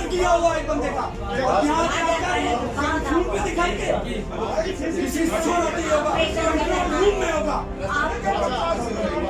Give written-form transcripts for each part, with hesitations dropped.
किया हुआ है बंदे का, और यहाँ पे आकर खून पे दिखाएंगे, किसी शोर नहीं होगा, कंट्रोल रूम में होगा, कंट्रोल रूम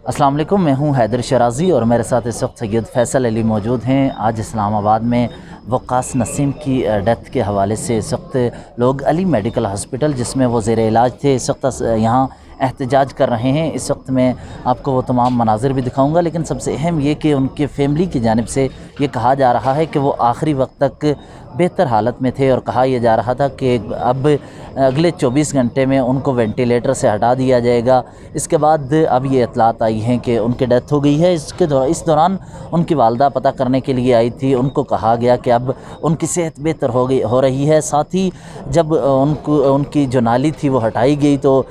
अस्सलाम वालेकुम, मैं हूं हैदर शराजी और मेरे साथ इस वक्त सैयद फैसल अली मौजूद हैं। आज इस्लामाबाद में वक़ास नसीम की डेथ के हवाले से इस वक्त लोग अली मेडिकल हॉस्पिटल जिसमें वो ज़ेर इलाज थे इस वक्त यहाँ एहतजाज कर रहे हैं। इस वक्त मैं आपको वो तमाम मनाजिर भी दिखाऊंगा, लेकिन सबसे अहम ये कि उनके फैमिली की जानिब से ये कहा जा रहा है कि वो आखिरी वक्त तक बेहतर हालत में थे और कहा यह जा रहा था कि अब अगले 24 घंटे में उनको वेंटिलेटर से हटा दिया जाएगा। इसके बाद अब ये इतलात आई हैं कि उनकी डेथ हो गई है। इस दौरान उनकी वालदा पता करने के लिए आई थी। उनको कहा गया कि अब उनकी सेहत बेहतर हो रही है। साथ ही जब उनकी जो नाली थी वो हटाई गई तो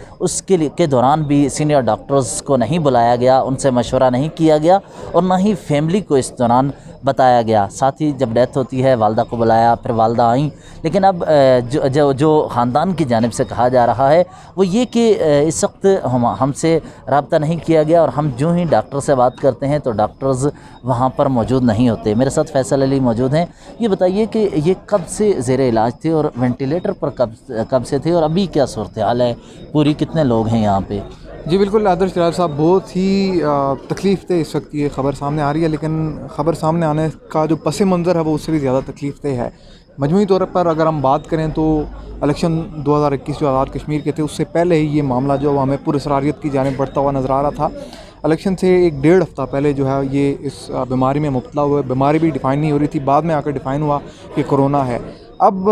के दौरान भी सीनियर डॉक्टर्स को नहीं बुलाया गया, उनसे मशवरा नहीं किया गया और ना ही फैमिली को इस दौरान बताया गया। साथ ही जब डेथ होती है वालदा को बुलाया, फिर वालदा आई, लेकिन अब जो ख़ानदान की जानिब से कहा जा रहा है वो ये कि इस वक्त हमसे रब्ता नहीं किया गया और हम जो ही डॉक्टर से बात करते हैं तो डॉक्टर्स वहाँ पर मौजूद नहीं होते। मेरे साथ फैसल अली मौजूद हैं। ये बताइए कि ये कब से ज़ेर इलाज थे और वेंटिलेटर पर कब से थे और अभी क्या सूरत हाल है पूरी, कितने लोग हैं यहाँ पे? जी बिल्कुल आदर्श शराज साहब, बहुत ही तकलीफ़ थे इस वक्त ये ख़बर सामने आ रही है, लेकिन ख़बर सामने आने का जो पस मंज़र है वो उससे भी ज़्यादा तकलीफ़ है। मजमूई तौर पर अगर हम बात करें तो इलेक्शन 2021 जो आज़ाद कश्मीर के थे उससे पहले ही ये मामला जो हमें पुरअसरारियत की जानिब बढ़ता हुआ नज़र आ रहा था। इलेक्शन से 1.5 हफ़्ता पहले जो है ये इस बीमारी में मुब्तला हुए, बीमारी भी डिफ़ाइन नहीं हो रही थी, बाद में आकर डिफ़ाइन हुआ कि कोरोना है। अब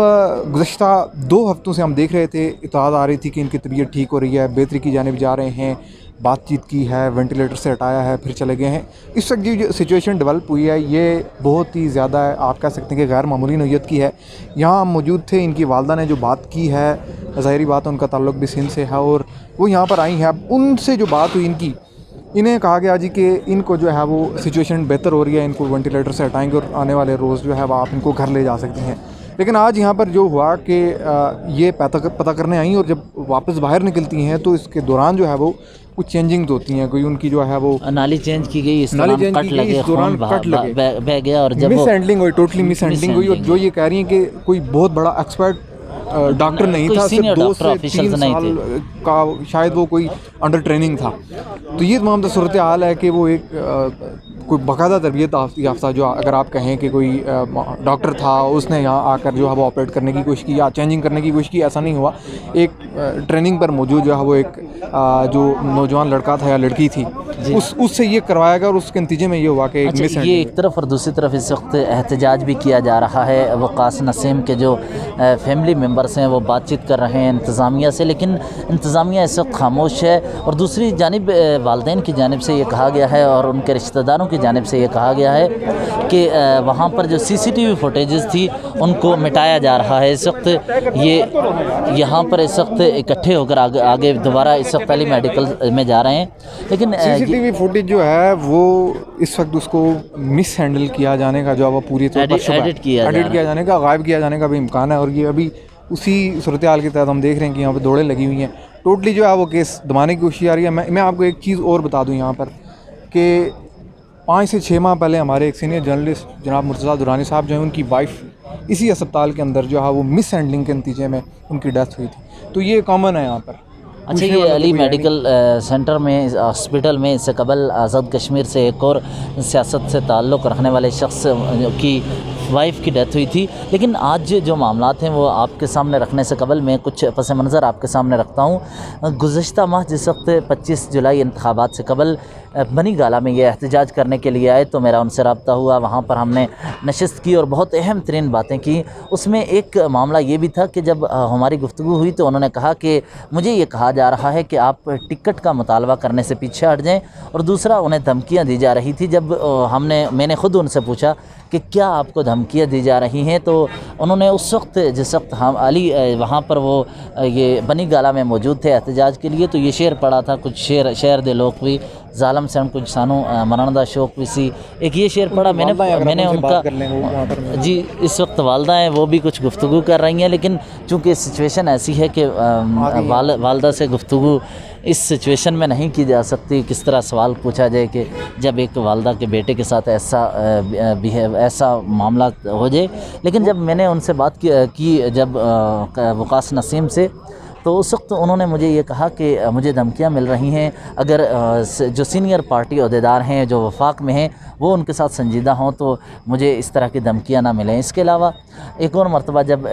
गुज़श्ता 2 हफ़्तों से हम देख रहे थे, इत्तलात आ रही थी कि इनकी तबीयत ठीक हो रही है, बेहतरी की जानिब जा रहे हैं, बातचीत की है, वेंटिलेटर से हटाया है, फिर चले गए हैं। इस वक्त जो सिचुएशन डेवलप हुई है ये बहुत ही ज़्यादा आप कह सकते हैं कि गैर मामूली नौइयत की है। यहाँ हम मौजूद थे, इनकी वालदा ने जो बात की है, ज़ाहिरी बात है उनका ताल्लुक़ भी सिंध से है और वो यहाँ पर आई हैं। अब उनसे जो बात हुई इन्हें कहा गया जी कि इनको जो है वो सिचुएशन बेहतर हो रही है, इनको वेंटिलेटर से हटाएँगे और आने वाले रोज़ जो है वो आप इनको घर ले जा सकते हैं। लेकिन आज यहाँ पर जो हुआ कि ये पता करने आई और जब वापस बाहर निकलती हैं तो इसके दौरान जो है वो कुछ चेंजिंग्स होती हैं। कोई उनकी जो है वो नाली चेंज की गई, इस दौरान कट लगे, बह गया और जब मिस हैंडलिंग हुई, टोटली मिस हैंडलिंग हुई। और जो ये कह रही हैं कि कोई बहुत बड़ा एक्सपर्ट डॉक्टर नहीं था, सिर्फ 2 से 3 साल का शायद वो कोई अंडर ट्रेनिंग था। तो ये तमाम सूरत हाल है कि वो एक कोई बाकायदा तरबियत याफ्ता, जो अगर आप कहें कि कोई डॉक्टर था, उसने यहाँ आकर जो है वो ऑपरेट करने की कोशिश की या चेंजिंग करने की कोशिश की, ऐसा नहीं हुआ। एक ट्रेनिंग पर मौजूद जो है वो एक जो नौजवान लड़का था या लड़की थी उससे ये करवाया गया और उसके नतीजे में ये हुआ कि ये एक तरफ और दूसरी तरफ इस वक्त एहतजाज भी किया जा रहा है। वक़ास नसीम के जो फैमिली मेम्बर्स हैं वो बातचीत कर रहे हैं इंतज़ामिया से, लेकिन इंतज़ामिया इस वक्त खामोश है। और दूसरी जानिब वालिदैन की जानिब से ये कहा गया है और उनके रिश्तेदारों की जानिब से ये कहा गया है कि वहाँ पर जो CCTV फुटेजेस थी उनको मिटाया जा रहा है। इस वक्त ये यहाँ पर इस वक्त इकट्ठे होकर आगे दोबारा इस वक्त अली मेडिकल में जा रहे हैं, लेकिन CCTV फुटेज जो है वो इस वक्त उसको मिस हैंडल किया जाने का जो है वो पूरी तौर पर एडिट किया जाने का, गायब किया जाने का भी इम्कान है। और ये अभी उसी सूरत हाल के तहत हम देख रहे हैं कि यहाँ पर दौड़ें लगी हुई हैं। टोटली जो है वो केस दबाने की कोशिश आ रही है। मैं आपको एक चीज़ और बता दूँ यहाँ पर कि 5 से 6 माह पहले हमारे एक सीनियर जर्नलिस्ट जनाब मुर्तज़ा दुरानी साहब जो है, उनकी वाइफ इसी अस्पताल के अंदर जो है वो मिस हैंडलिंग के नतीजे में उनकी डेथ हुई थी। तो ये कॉमन है यहाँ पर। अच्छा, ये अली मेडिकल सेंटर में, हॉस्पिटल में इससे कबल आज़ाद कश्मीर से एक और सियासत से ताल्लुक़ रखने वाले शख्स की वाइफ की डेथ हुई थी, लेकिन आज जो मामलात हैं वो आपके सामने रखने से कबल मैं कुछ पस मंज़र आपके सामने रखता हूँ। गुज़श्ता माह जिस वक्त 25 जुलाई इंतखाबात से कबल बनी गाला में ये एहतजाज करने के लिए आए तो मेरा उनसे रब्ता हुआ, वहाँ पर हमने नशिस्त की और बहुत अहम तरीन बातें की। उसमें एक मामला ये भी था कि जब हमारी गुफ्तगू हुई तो उन्होंने कहा कि मुझे ये कहा जा रहा है कि आप टिकट का मुतालबा करने से पीछे हट जाएं, और दूसरा उन्हें धमकियाँ दी जा रही थी। जब मैंने ख़ुद उनसे पूछा کہ کیا آپ کو دھمکیاں دی جا رہی ہیں، تو انہوں نے اس وقت جس وقت ہم علی وہاں پر وہ یہ بنی گالہ میں موجود تھے احتجاج کے لیے، تو یہ شعر پڑھا تھا، کچھ شعر دے لوگ بھی ظالم سن کچھ سانو منن دا شوق بھی سی، ایک یہ شعر پڑھا میں نے ان کا جی اس وقت والدہ ہیں وہ بھی کچھ گفتگو کر رہی ہیں، لیکن چونکہ سچویشن ایسی ہے کہ والدہ سے گفتگو اس سچویشن میں نہیں کی جا سکتی، کس طرح سوال پوچھا جائے کہ جب ایک والدہ کے بیٹے کے ساتھ ایسا معاملہ ہو جائے، لیکن جب میں نے ان سے بات کی جب وقاص نسیم سے، تو اس وقت انہوں نے مجھے یہ کہا کہ مجھے دھمکیاں مل رہی ہیں، اگر جو سینئر پارٹی عہدیدار ہیں جو وفاق میں ہیں وہ ان کے ساتھ سنجیدہ ہوں تو مجھے اس طرح کی دھمکیاں نہ ملیں۔ اس کے علاوہ ایک اور مرتبہ جب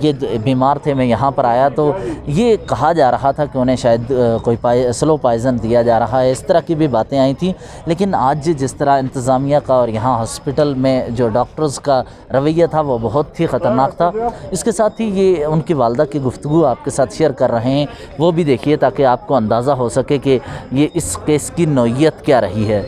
یہ بیمار تھے میں یہاں پر آیا تو یہ کہا جا رہا تھا کہ انہیں شاید کوئی سلو پائزن دیا جا رہا ہے، اس طرح کی بھی باتیں آئی تھیں، لیکن آج جس طرح انتظامیہ کا اور یہاں ہاسپٹل میں جو ڈاکٹرز کا رویہ تھا وہ بہت ہی خطرناک تھا۔ اس کے ساتھ ہی یہ ان کی والدہ کی گفتگو آپ کے ساتھ شیئر کر رہے ہیں، وہ بھی دیکھیے تاکہ آپ کو اندازہ ہو سکے کہ یہ اس کیس کی نوعیت کیا رہی ہے۔